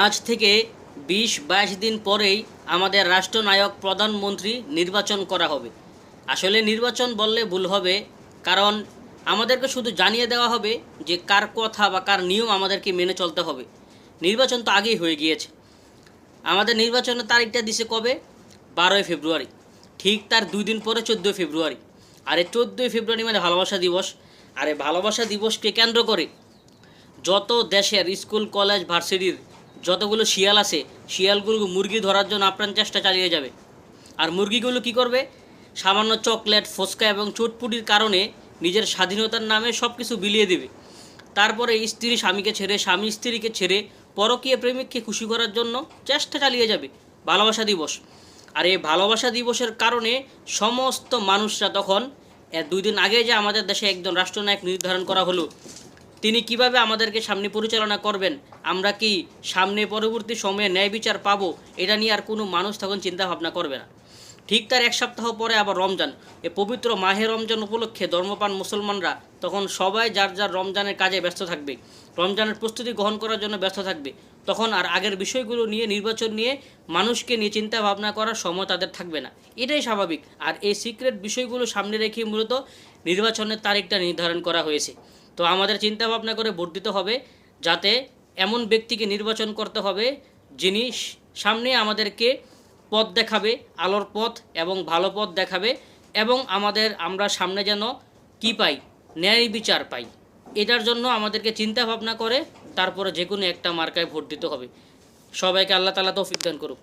আজ থেকে ২০-২২ দিন পরেই আমাদের রাষ্ট্রনায়ক প্রধানমন্ত্রী নির্বাচন করা হবে। আসলে নির্বাচন বললে ভুল হবে, কারণ আমাদেরকে শুধু জানিয়ে দেওয়া হবে যে কার কথা বা কার নিয়ম আমাদেরকে মেনে চলতে হবে। নির্বাচন তো আগেই হয়ে গিয়েছে। আমাদের নির্বাচনের তারিখটা দিছে কবে? ১২ই ফেব্রুয়ারি। ঠিক তার ২ দিন পরে ১৪ই ফেব্রুয়ারি। আর এই ১৪ই ফেব্রুয়ারি মানে ভালোবাসা দিবস। আর এই ভালোবাসা দিবসকে কেন্দ্র করে যত দেশের স্কুল কলেজ ভার্সিটির যতগুলো শিয়াল আছে, শিয়ালগুলো মুরগি ধরার জন্য আপ্রাণ চেষ্টা চালিয়ে যাবে। আর মুরগিগুলো কি করবে? সামান্য চকলেট, ফুচকা এবং চটপুটির কারণে নিজের স্বাধীনতার নামে সব কিছু বিলিয়ে দেবে। তারপরে স্ত্রী স্বামীকে ছেড়ে, স্বামী স্ত্রীকে ছেড়ে পরকীয় প্রেমিককে খুশি করার জন্য চেষ্টা চালিয়ে যাবে। ভালোবাসা দিবস। আর এই ভালোবাসা দিবসের কারণে সমস্ত মানুষরা তখন ২ দিন আগে যে আমাদের দেশে একজন রাষ্ট্রনায়ক নির্ধারণ করা হলো, তিনি কিভাবে আমাদেরকে সামনে পরিচালনা করবেন, আমরা কি সামনে পরবর্তী সময়ে ন্যায় বিচার পাবো, এটা নিয়ে আর কোনো মানুষ তখন চিন্তা ভাবনা করবে না। ঠিক তার ১ সপ্তাহ পরে আবার রমজান। এ পবিত্র মাহে রমজান উপলক্ষে ধর্মপ্রাণ মুসলমানরা তখন সবাই যার যার রমজানের কাজে ব্যস্ত থাকবে, রমজানের প্রস্তুতি গ্রহণ করার জন্য ব্যস্ত থাকবে। তখন আর আগের বিষয়গুলো নিয়ে, নির্বাচন নিয়ে, মানুষকে নিয়ে চিন্তা ভাবনা করার সময় তাদের থাকবে না। এটাই স্বাভাবিক। আর এই সিক্রেট বিষয়গুলো সামনে রেখে মূলত নির্বাচনের তারিখটা নির্ধারণ করা হয়েছে। তো আমাদের চিন্তা ভাবনা করে ভোট দিতে হবে, যাতে এমন ব্যক্তিকে নির্বাচন করতে হবে যিনি সামনে আমাদেরকে পথ দেখাবে, আলোর পথ এবং ভালো পথ দেখাবে, এবং আমরা সামনে যেন কি পাই, ন্যায় বিচার পাই। এটার জন্য আমাদেরকে চিন্তা ভাবনা করে তারপরে যে কোনো একটা মার্কায় ভোট দিতে হবে। সবাইকে আল্লাহ তাআলা তৌফিক দান করুক।